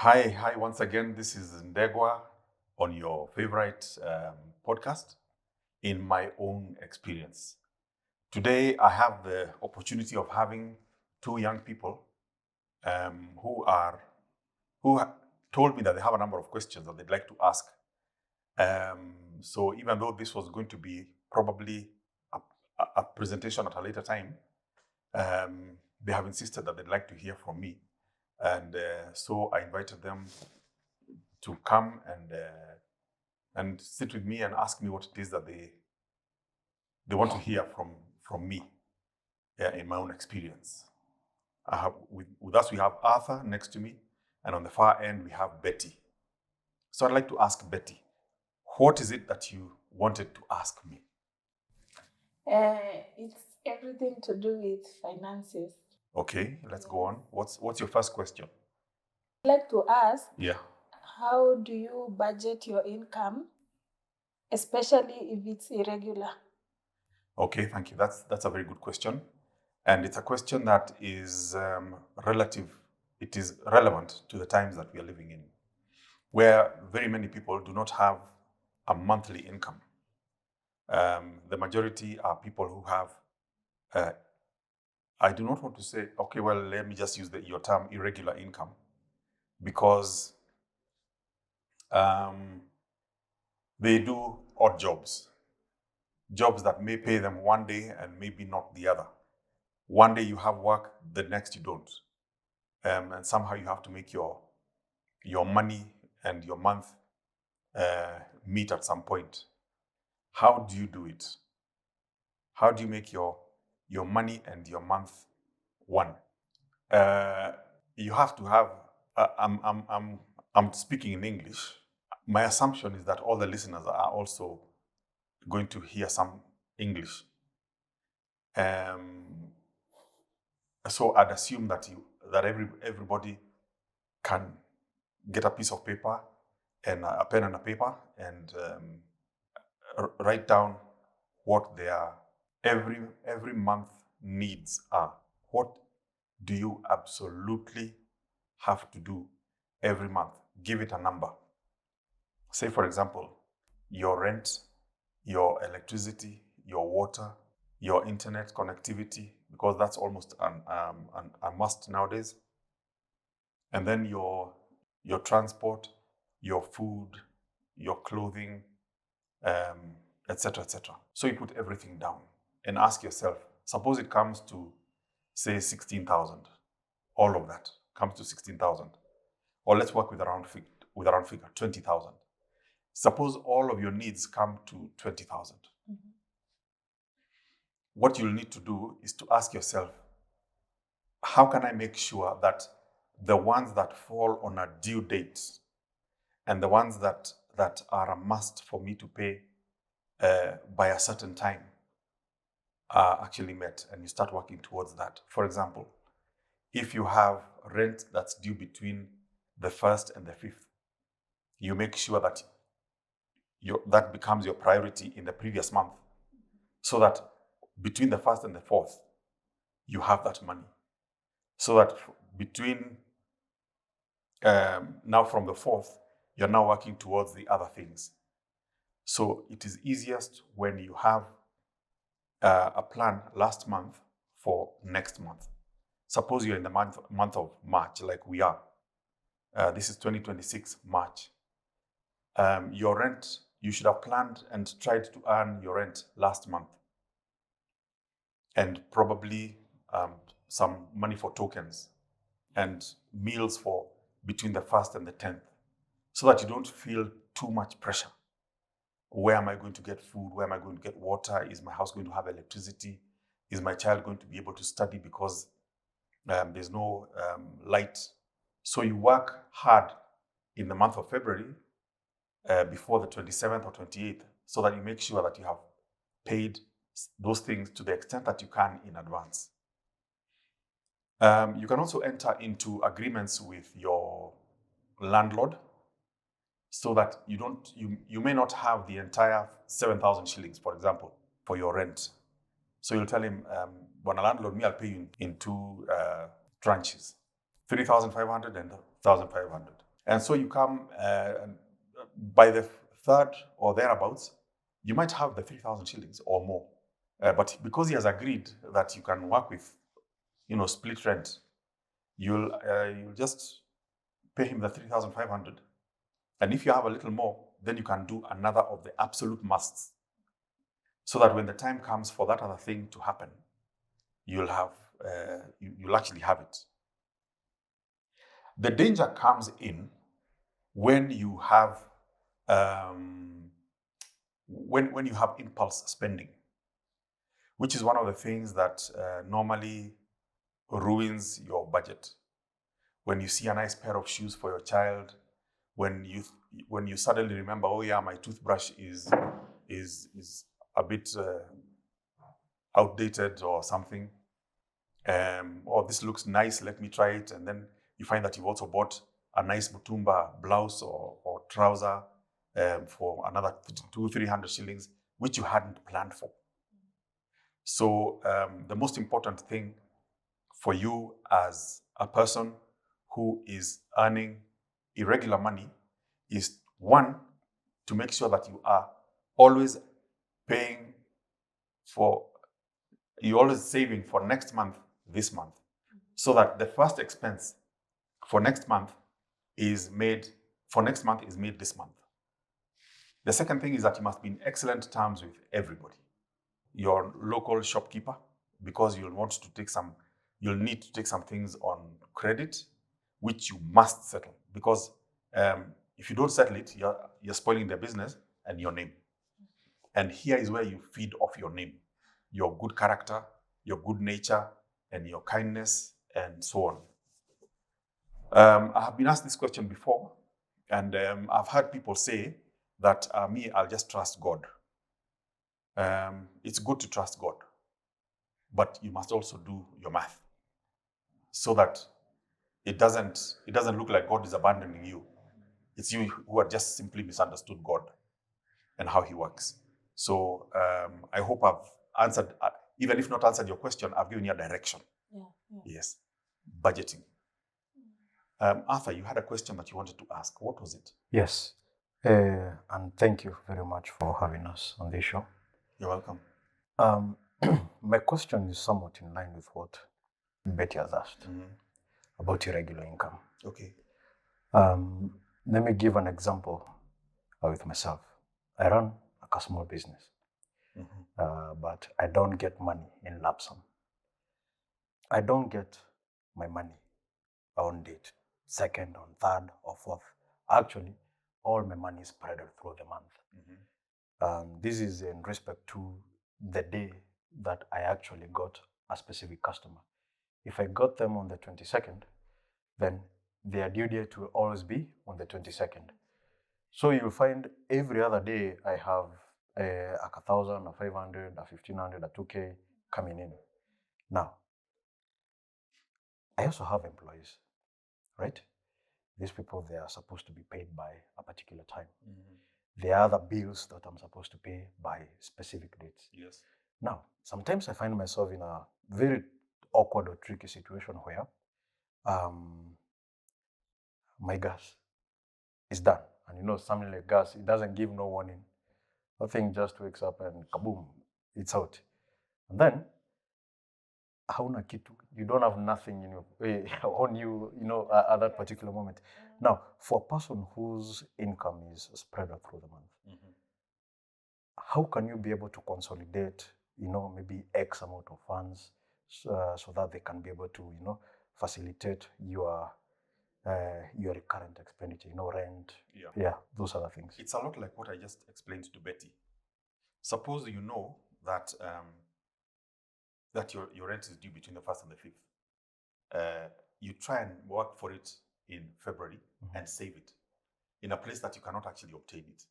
Hi, once again. This is Ndegwa on your favorite podcast, In My Own Experience. Today, I have the opportunity of having two young people who told me that they have a number of questions that they'd like to ask. So even though this was going to be probably a presentation at a later time, they have insisted that they'd like to hear from me. And so I invited them to come and sit with me and ask me what it is that they want to hear from me in my own experience. I have with us we have Arthur next to me, and on the far end we have Betty. So I'd like to ask Betty, what is it that you wanted to ask me? It's everything to do with finances. Okay, let's go on. What's your first question? I'd like to ask, Yeah. how do you budget your income, especially if it's irregular? Okay, thank you. That's a very good question, and it's a question that is relative. It is relevant to the times that we are living in, where very many people do not have a monthly income. The majority are people who have, I do not want to say, okay, well, let me just use your term irregular income, because they do odd jobs that may pay them one day and maybe not the other. One day you have work, the next you don't. And somehow you have to make your money and your month meet at some point. How do you do it? How do you make your money and your month one? You have to have. I'm speaking in English. My assumption is that all the listeners are also going to hear some English. So I'd assume that everybody can get a piece of paper and a pen and a paper and write down what their every month needs are. What do you absolutely have to do every month? Give it a number. Say, for example, your rent, your electricity, your water, your internet connectivity, because that's almost a must nowadays. And then your transport, your food, your clothing, etc., etc. So you put everything down and ask yourself, suppose it comes to, say, 16,000. All of that comes to 16,000. Or let's work with a round figure, 20,000. Suppose all of your needs come to 20,000. Mm-hmm. What you'll need to do is to ask yourself, how can I make sure that the ones that fall on a due date and the ones that are a must for me to pay by a certain time are actually met, and you start working towards that. For example, if you have rent that's due between the 1st and the 5th, you make sure that that becomes your priority in the previous month, so that between the 1st and the 4th, you have that money. So that between now from the 4th, you're now working towards the other things. So it is easiest when you have a plan last month for next month. Suppose you're in the month of March, like we are. This is 2026 March. Your rent, you should have planned and tried to earn your rent last month, and probably some money for tokens and meals for between the 1st and the 10th, so that you don't feel too much pressure. Where am I going to get food? Where am I going to get water? Is my house going to have electricity? Is my child going to be able to study because there's no light? So you work hard in the month of February before the 27th or 28th, so that you make sure that you have paid those things to the extent that you can in advance. You can also enter into agreements with your landlord, so that you may not have the entire 7,000 shillings, for example, for your rent. So you'll tell him, when a landlord, me, I'll pay you in two tranches, 3,500 and 1,500. And so you come by the third or thereabouts, you might have the 3,000 shillings or more. But because he has agreed that you can work with, split rent, you'll just pay him the 3,500. And if you have a little more, then you can do another of the absolute musts. So that when the time comes for that other thing to happen, you'll actually have it. The danger comes in when you have when you have impulse spending, which is one of the things that normally ruins your budget. When you see a nice pair of shoes for your child, when you suddenly remember, oh yeah, my toothbrush is a bit outdated or something. Oh, this looks nice, let me try it. And then you find that you've also bought a nice Mutumba blouse or trouser for another 200-300 shillings, which you hadn't planned for. So the most important thing for you as a person who is earning irregular money is, one, to make sure that you are always paying for, you're always saving for next month, this month, so that the first expense for next month is made this month. The second thing is that you must be in excellent terms with everybody. Your local shopkeeper, because you'll need to take some things on credit, which you must settle. Because if you don't settle it, you're spoiling their business and your name. And here is where you feed off your name, your good character, your good nature, and your kindness, and so on. I have been asked this question before, and I've heard people say that I'll just trust God. It's good to trust God, but you must also do your math so that it doesn't look like God is abandoning you. It's you who have just simply misunderstood God and how he works. So I hope I've answered, even if not answered your question, I've given you a direction. Yeah. Yes, budgeting. Arthur, you had a question that you wanted to ask. What was it? Yes, and thank you very much for having us on this show. You're welcome. My question is somewhat in line with what Betty has asked about irregular income. Okay. Let me give an example with myself. I run a small business, but I don't get money in lump sum. I don't get my money on date, second, on third, or fourth. Actually, all my money is spread through the month. This is in respect to the day that I actually got a specific customer. If I got them on the 22nd, then their due date will always be on the 22nd. So you'll find every other day I have a 1,000, a 500, a 1,500, a 2K coming in. Now, I also have employees, right? These people, they are supposed to be paid by a particular time. There are other bills that I'm supposed to pay by specific dates. Yes. Now, sometimes I find myself in a very awkward or tricky situation where my gas is done. And something like gas, it doesn't give no warning. Nothing just wakes up and kaboom, it's out. And then, hauna kitu, you don't have nothing on you, at that particular moment. Now, for a person whose income is spread through the month, how can you be able to consolidate, maybe X amount of funds so that they can be able to, facilitate your recurrent expenditure, rent, those other things. It's a lot like what I just explained to Betty. Suppose you know that that your rent is due between the 1st and the 5th. You try and work for it in February and save it in a place that you cannot actually obtain it.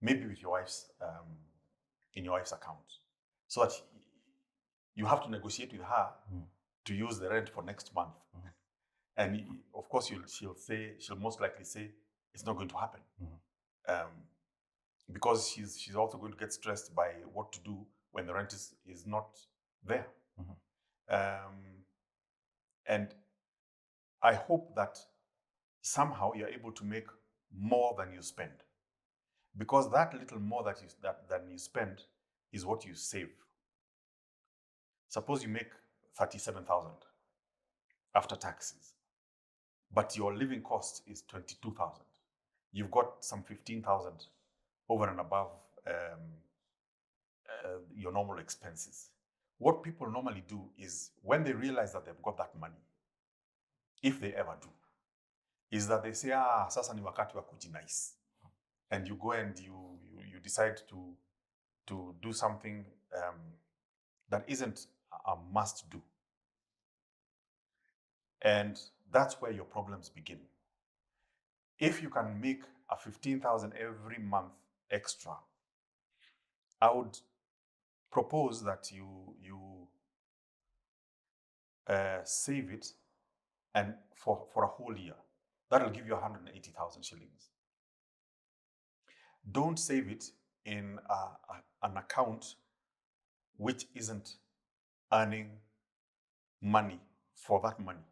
Maybe with your wife's in your wife's account, so that you have to negotiate with her to use the rent for next month. And of course, she'll most likely say it's not going to happen, because she's also going to get stressed by what to do when the rent is not there. And I hope that somehow you're able to make more than you spend. Because that little more than you spend is what you save. Suppose you make 37,000 after taxes, but your living cost is 22,000. You've got some 15,000 over and above your normal expenses. What people normally do is when they realize that they've got that money, if they ever do, is that they say, sasa ni wakati wa kujinais. And you go and you decide to do something that isn't a must do. And that's where your problems begin. If you can make a 15,000 every month extra, I would propose that you save it, and for a whole year. That'll give you 180,000 shillings. Don't save it in an account which isn't earning money for that money.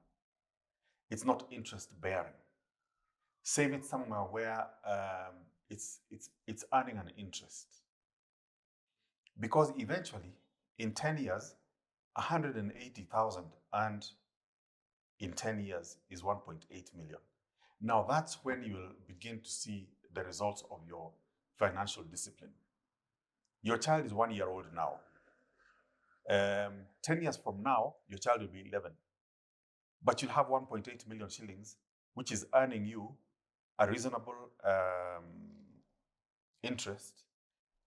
It's not interest bearing. Save it somewhere where it's earning an interest. Because eventually, in 10 years, 180,000 earned in 10 years is 1.8 million. Now that's when you'll begin to see the results of your financial discipline. Your child is 1 year old now. 10 years from now, your child will be 11. But you'll have 1.8 million shillings, which is earning you a reasonable interest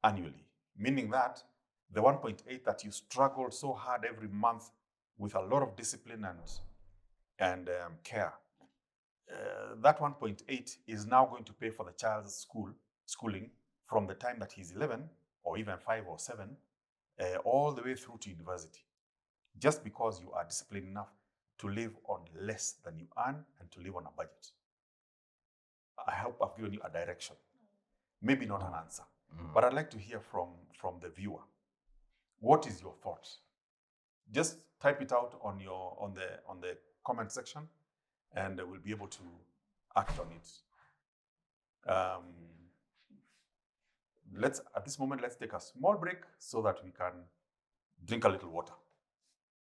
annually. Meaning that the 1.8 that you struggled so hard every month with a lot of discipline and care, that 1.8 is now going to pay for the child's schooling from the time that he's 11 or even 5 or 7 all the way through to university, just because you are disciplined enough to live on less than you earn and to live on a budget. I hope I've given you a direction, maybe not an answer, but I'd like to hear from the viewer. What is your thought? Just type it out on the comment section, and we'll be able to act on it. At this moment, let's take a small break so that we can drink a little water.